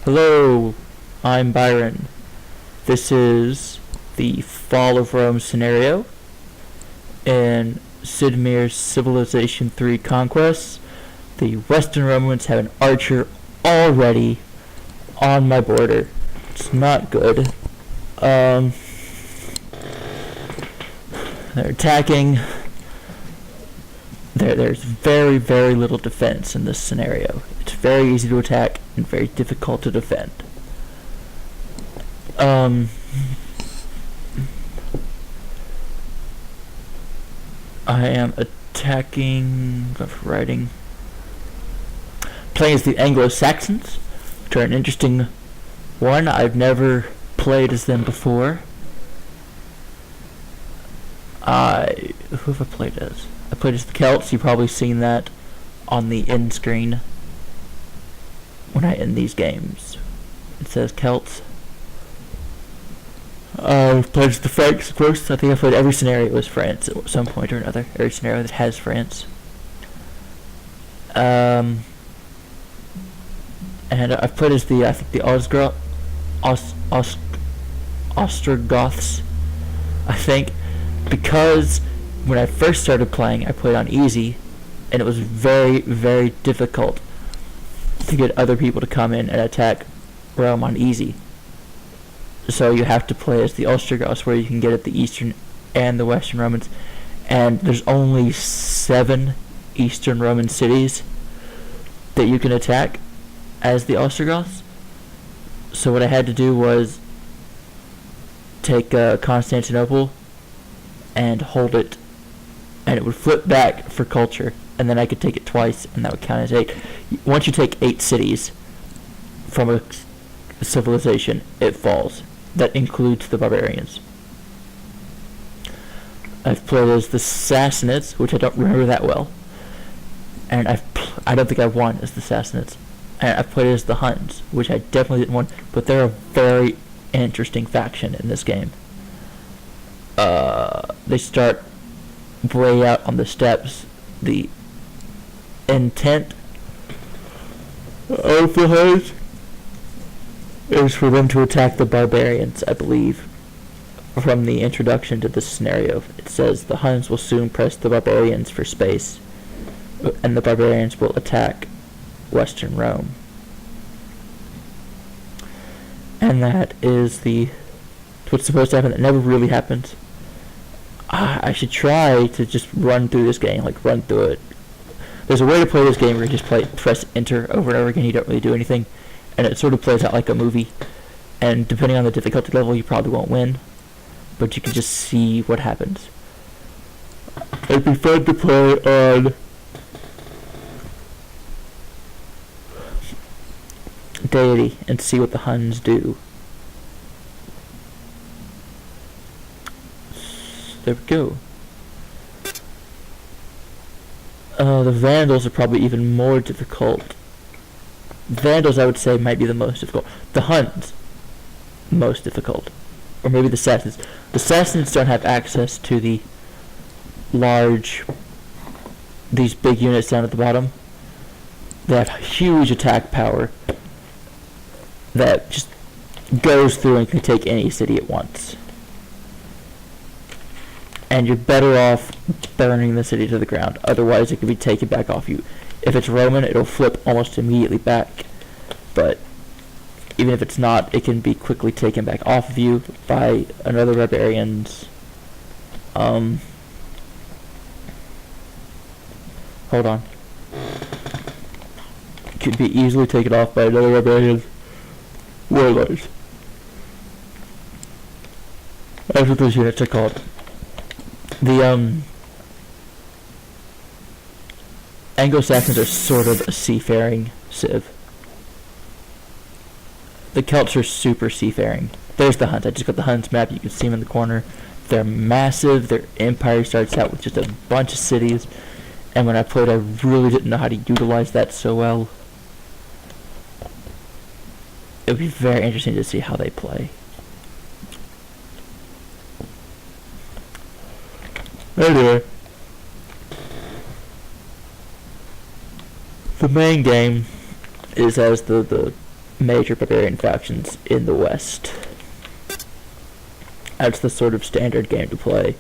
Hello, I'm Byron. This is the Fall of Rome scenario in Sid Meier's Civilization 3 Conquest. The Western Romans have an archer already on my border. It's not good. They're attacking. There's very, very little defense in this scenario. It's very easy to attack and very difficult to defend. I am attacking, playing as the Anglo-Saxons, which are an interesting one. I've never played as them before. Who have I played as? I played as the Celts. You've probably seen that on the end screen when I end these games. It says Celts. I've played as the Franks, of course. I think I've played every scenario as France at some point or another. Every scenario that has France. And I've played as the Ostrogoths, I think, because when I first started playing, I played on easy, and it was very, very difficult to get other people to come in and attack Rome on easy. So you have to play as the Ostrogoths, where you can get at the Eastern and the Western Romans, and there's only 7 Eastern Roman cities that you can attack as the Ostrogoths. So what I had to do was take Constantinople and hold it, and it would flip back for culture, and then I could take it twice, and that would count as 8. Once you take 8 cities from a civilization, it falls. That includes the barbarians. I've played as the Sassanids, which I don't remember that well, and I don't think I won as the Sassanids. And I've played as the Huns, which I definitely didn't win, but they're a very interesting faction in this game. They start way out on the steppes. The intent of the Huns is for them to attack the barbarians, I believe. From the introduction to this scenario, it says the Huns will soon press the barbarians for space, and the barbarians will attack Western Rome. And that is what's supposed to happen. That never really happens. I should try to just run through this game, run through it. There's a way to play this game where you just press enter over and over again, you don't really do anything, and it sort of plays out like a movie, and depending on the difficulty level, you probably won't win, but you can just see what happens. It'd be fun to play on Deity and see what the Huns do. There we go. The Vandals are probably even more difficult. Vandals, I would say, might be the most difficult. The Huns, most difficult. Or maybe the Sassanids. The Sassanids don't have access to these big units down at the bottom. They have huge attack power that just goes through and can take any city at once. And you're better off burning the city to the ground. Otherwise, it could be taken back off you. If it's Roman, it'll flip almost immediately back. But even if it's not, it can be quickly taken back off of you by another barbarians. Hold on. It could be easily taken off by another barbarian warlords. That's what those units are called. The Anglo-Saxons are sort of a seafaring civ. The Celts are super seafaring. There's the Huns. I just got the Huns map. You can see them in the corner. They're massive. Their empire starts out with just a bunch of cities. And when I played, I really didn't know how to utilize that so well. It would be very interesting to see how they play. Anyway, the main game is as the major barbarian factions in the West. That's the sort of standard game to play.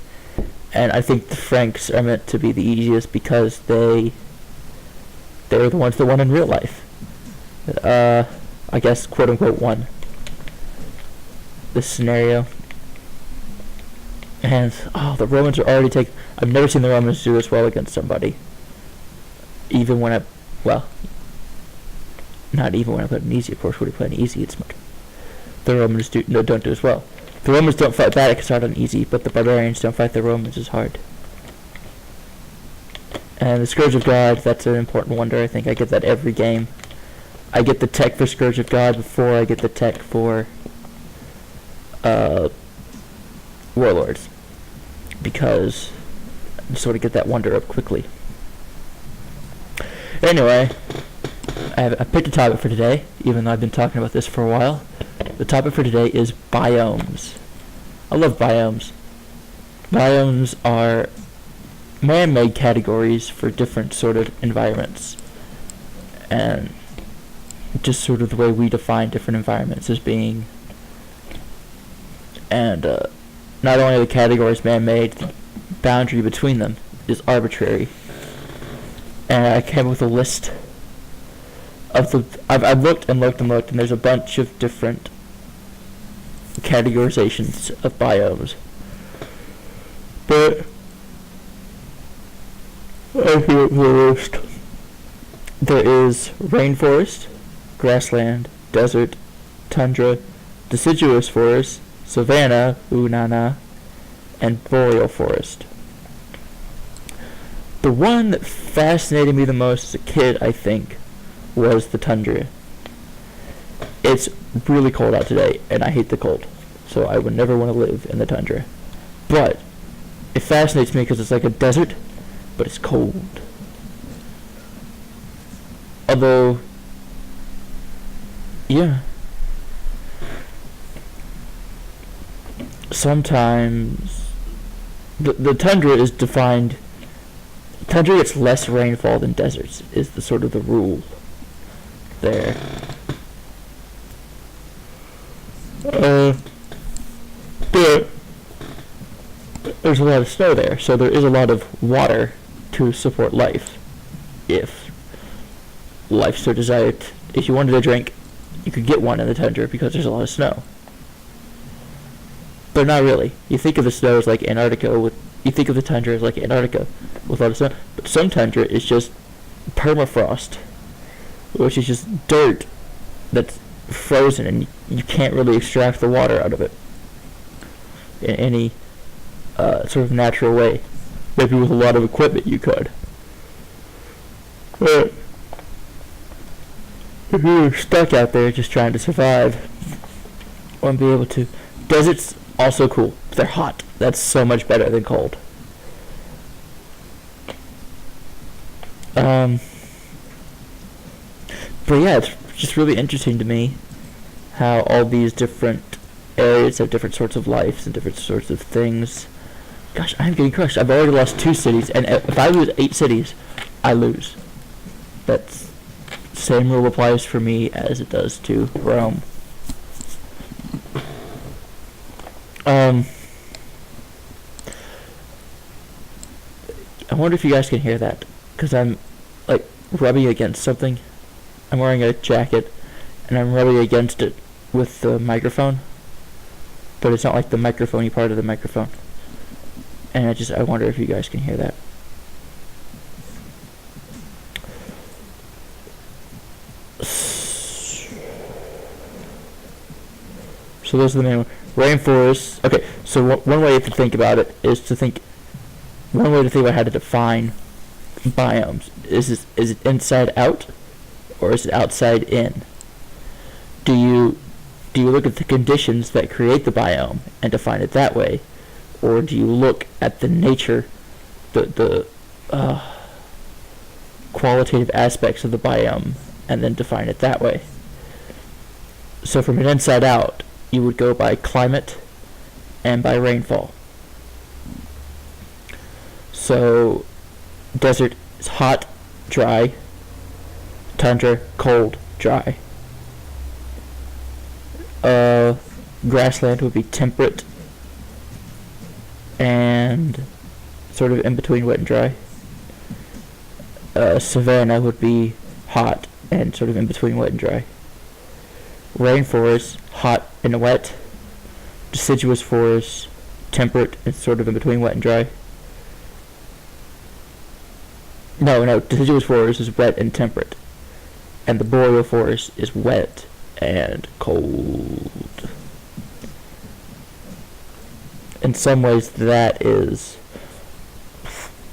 And I think the Franks are meant to be the easiest because they're the ones that won in real life. I guess, quote-unquote, won this scenario. And, the Romans are already taking... I've never seen the Romans do this well against somebody. Even when not even when I put an easy, of course. When I put an easy, it's much... The Romans don't do as well. The Romans don't fight bad as hard on easy, but the barbarians don't fight the Romans as hard. And the Scourge of God, that's an important wonder. I think I get that every game. I get the tech for Scourge of God before I get the tech for Warlords. Because I sort of get that wonder up quickly. Anyway, I picked a topic for today, even though I've been talking about this for a while. The topic for today is biomes. I love biomes. Biomes are man-made categories for different sort of environments. And just sort of the way we define different environments as being. And not only are the categories man-made, the boundary between them is arbitrary. And I came up with a list of the... I've looked and looked and looked, and there's a bunch of different categorizations of biomes. But I hear the list. There is rainforest, grassland, desert, tundra, deciduous forest, savanna, unana, and boreal forest. The one that fascinated me the most as a kid, I think, was the tundra. It's really cold out today, and I hate the cold, so I would never want to live in the tundra. But it fascinates me because it's like a desert, but it's cold. Although, yeah, sometimes the tundra is defined. Tundra gets less rainfall than deserts, is the sort of the rule there. But there's a lot of snow there, so there is a lot of water to support life. If life so desired, if you wanted a drink, you could get one in the tundra because there's a lot of snow. But not really. You think of the snow as like Antarctica you think of the tundra as like Antarctica with a lot of snow, but some tundra is just permafrost, which is just dirt that's frozen and you can't really extract the water out of it in any sort of natural way. Maybe with a lot of equipment you could. But if you're stuck out there just trying to survive, won't be able to. Deserts also cool. They're hot. That's so much better than cold. But yeah, it's just really interesting to me how all these different areas have different sorts of lives and different sorts of things. Gosh, I'm getting crushed. I've already lost 2 cities, and if I lose 8 cities, I lose. That's same rule applies for me as it does to Rome. I wonder if you guys can hear that, because I'm like rubbing against something. I'm wearing a jacket and I'm rubbing against it with the microphone, but it's not like the microphone-y part of the microphone. And I wonder if you guys can hear that. So those are the main ones. Rainforests. Okay, so one way to think about it is to think. One way to think about how to define biomes is it inside out, or is it outside in? Do you look at the conditions that create the biome and define it that way, or do you look at the nature, the qualitative aspects of the biome and then define it that way? So from an inside out, you would go by climate and by rainfall. So desert is hot, dry. Tundra, cold, dry. Uh, Grassland would be temperate and sort of in between wet and dry. Savanna would be hot and sort of in between wet and dry. Rainforest, hot and wet. Deciduous forest, temperate and sort of in between wet and dry. No, deciduous forest is wet and temperate. And the boreal forest is wet and cold. In some ways, that is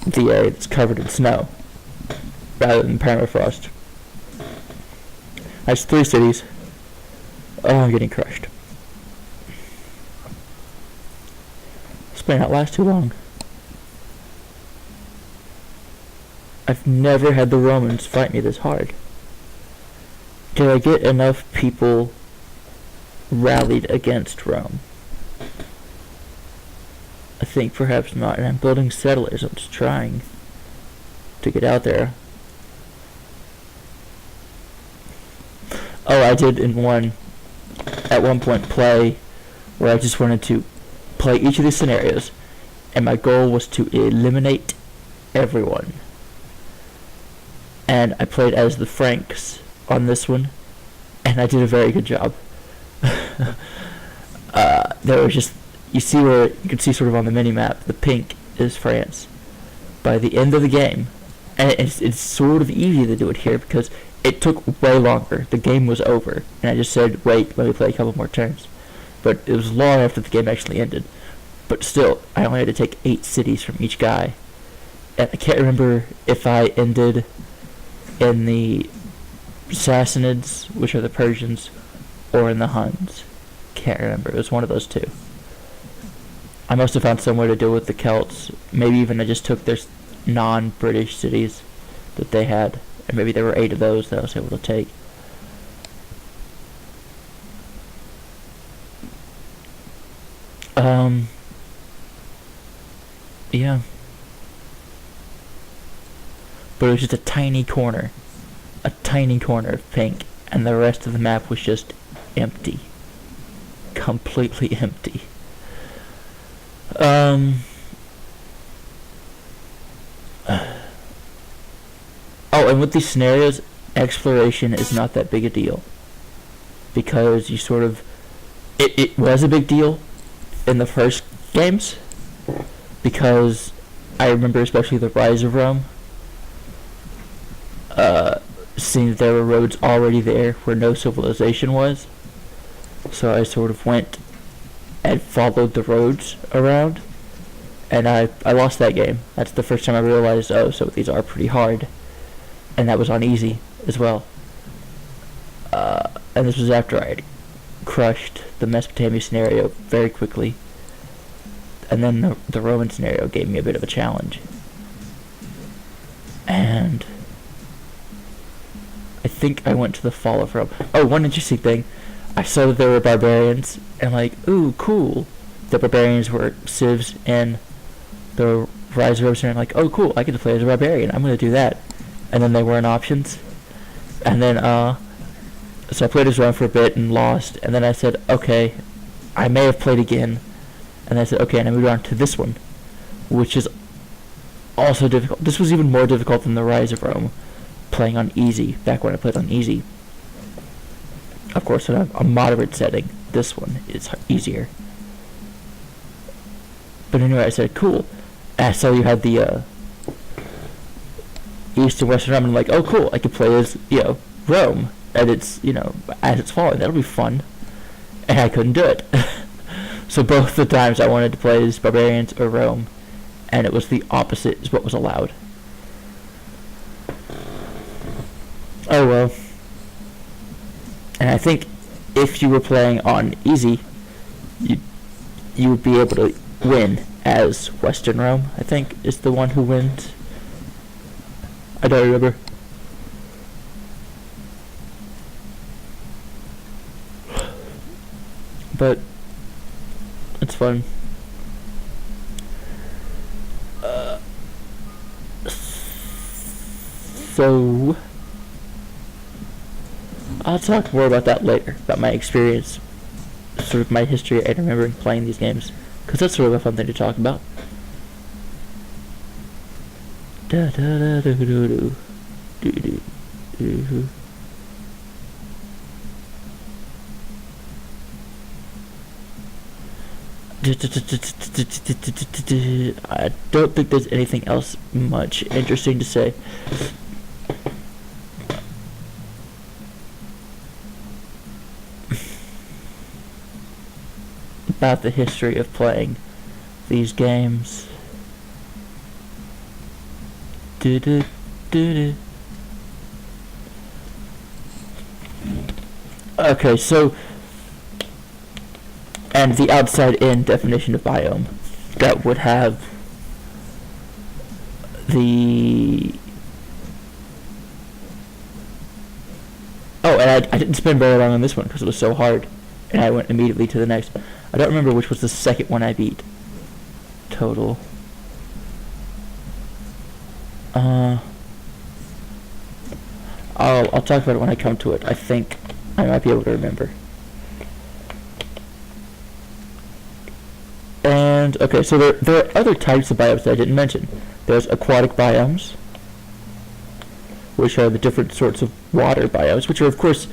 the area that's covered in snow, rather than permafrost. That's 3 cities. Oh, I'm getting crushed. This may not last too long. I've never had the Romans fight me this hard. Did I get enough people rallied against Rome? I think perhaps not, and I'm building settlers. I'm just trying to get out there. Oh, I did at one point play where I just wanted to play each of these scenarios, and my goal was to eliminate everyone. And I played as the Franks on this one, and I did a very good job. There was just, you can see sort of on the mini-map, the pink is France. By the end of the game, and it's sort of easy to do it here because it took way longer. The game was over, and I just said, wait, let me play a couple more turns. But it was long after the game actually ended. But still, I only had to take 8 cities from each guy. And I can't remember if I ended in the Sassanids, which are the Persians, or in the Huns. Can't remember. It was one of those two. I must have found some way to deal with the Celts. Maybe even I just took their non-British cities that they had, and maybe there were 8 of those that I was able to take. Yeah. But it was just a tiny corner of pink, and the rest of the map was just empty. Completely empty. Oh, and with these scenarios, exploration is not that big a deal. Because you sort of... It was a big deal in the first games, because I remember especially the Rise of Rome, seeing that there were roads already there where no civilization was. So I sort of went and followed the roads around, and I lost that game. That's the first time I realized, oh, so these are pretty hard. And that was on easy as well. And this was after I had crushed the Mesopotamia scenario very quickly. And then the Roman scenario gave me a bit of a challenge. And I think I went to the fall of Rome. Oh, one interesting thing. I saw that there were barbarians, and like, ooh, cool. The barbarians were civs in the Rise of Rome scenario. I'm like, oh, cool, I get to play as a barbarian. I'm going to do that. And then they weren't options. And then, so I played as Rome for a bit and lost. And then I said, okay, I may have played again. And I said, okay, and I moved on to this one, which is also difficult. This was even more difficult than the Rise of Rome, playing on easy, back when I played on easy. Of course, in a moderate setting, this one is easier. But anyway, I said, cool. And I saw you had the East and Western Rome, and I'm like, oh, cool, I could play as, Rome, and it's, as it's falling. That'll be fun. And I couldn't do it. So both the times I wanted to play as barbarians or Rome, and it was the opposite is what was allowed. Oh well. And I think if you were playing on easy, you would be able to win as Western Rome, I think, is the one who wins. I don't remember. But it's fun. So I'll talk more about that later, about my experience sort of my history and remembering playing these games, because that's sort of a fun thing to talk about. Da da da do do do do do do. I don't think there's anything else much interesting to say. About the history of playing these games. Okay, so, and the outside-in definition of biome, that would have the... Oh, and I didn't spend very long on this one because it was so hard, and I went immediately to the next. I don't remember which was the second one I beat. Total. I'll talk about it when I come to it. I think I might be able to remember. And, okay, so there are other types of biomes that I didn't mention. There's aquatic biomes, which are the different sorts of water biomes, which are, of course,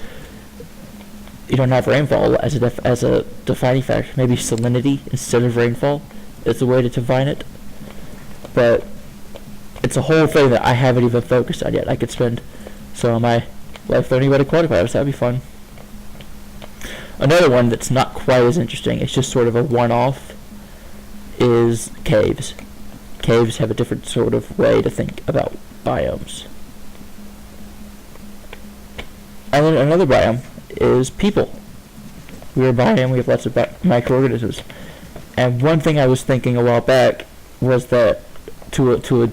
you don't have rainfall as a defining factor. Maybe salinity instead of rainfall is the way to define it. But it's a whole thing that I haven't even focused on yet. I could spend some of my life learning about aquatic biomes. That'd be fun. Another one that's not quite as interesting, it's just sort of a one-off, is caves. Caves have a different sort of way to think about biomes. And then another biome is people. We're a biome, we have lots of microorganisms. And one thing I was thinking a while back was that to a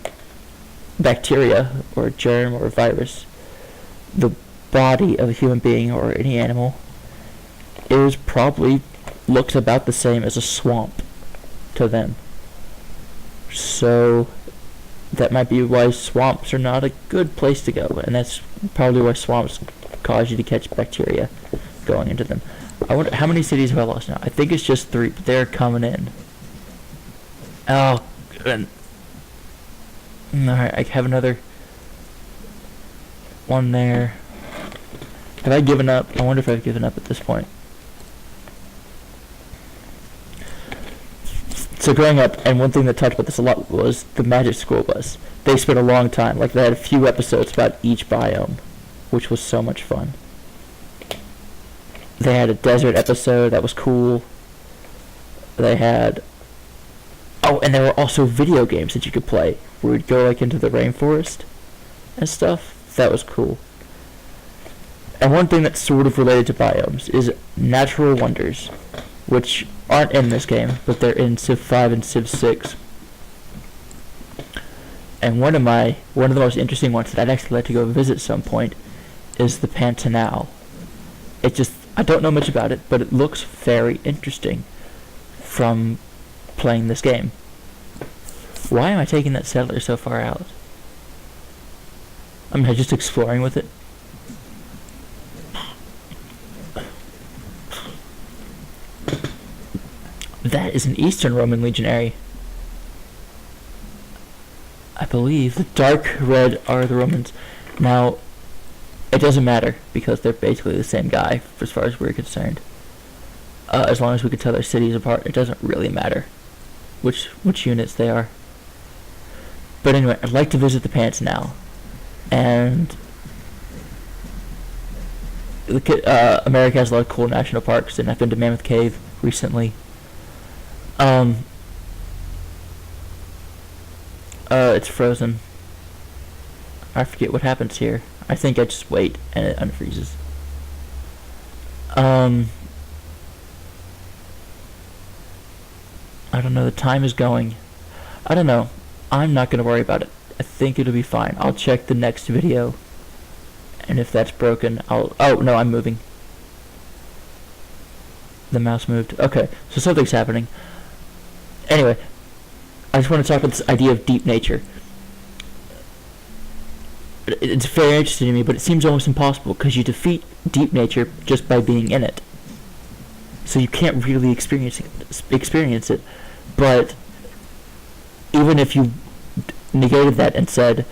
bacteria, or a germ, or a virus, the body of a human being or any animal is probably looks about the same as a swamp to them. So that might be why swamps are not a good place to go, and that's probably why swamps cause you to catch bacteria going into them. I wonder how many cities have I lost now. I think it's just 3, but they're coming in. Oh, good. Alright, I have another one there. Have I given up? I wonder if I've given up at this point. So growing up, and one thing that talked about this a lot was the Magic School Bus. They spent a long time, like they had a few episodes about each biome, which was so much fun. They had a desert episode that was cool. They had... Oh, and there were also video games that you could play, where you'd go like into the rainforest and stuff. That was cool. And one thing that's sort of related to biomes is natural wonders, which aren't in this game, but they're in Civ 5 and Civ 6. And one of the most interesting ones that I'd actually like to go visit at some point is the Pantanal. I don't know much about it, but it looks very interesting from playing this game. Why am I taking that settler so far out? I'm just exploring with it. That is an Eastern Roman legionary. I believe the dark red are the Romans. Now, it doesn't matter because they're basically the same guy as far as we're concerned. As long as we can tell their cities apart, it doesn't really matter which units they are. But anyway, I'd like to visit the Pantanal, and America has a lot of cool national parks, and I've been to Mammoth Cave recently. It's frozen. I forget what happens here. I think I just wait and it unfreezes. I don't know, the time is going. I don't know. I'm not going to worry about it. I think it'll be fine. I'll check the next video. And if that's broken, oh no, I'm moving. The mouse moved. Okay, so something's happening. Anyway, I just want to talk about this idea of deep nature. It's very interesting to me, but it seems almost impossible because you defeat deep nature just by being in it. so you can't really experience it. But even if you negated that and said,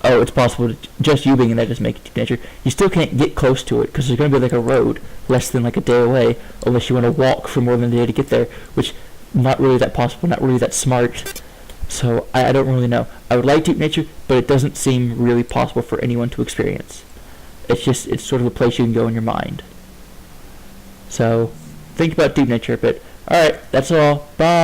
oh, it's possible to just you being in there just make it deep nature, you still can't get close to it because there's going to be like a road less than like a day away, unless you want to walk for more than a day to get there, which not really that possible, not really that smart. So I don't really know. I would like deep nature, but it doesn't seem really possible for anyone to experience. It's sort of a place you can go in your mind. So think about deep nature a bit. Alright, that's all. Bye.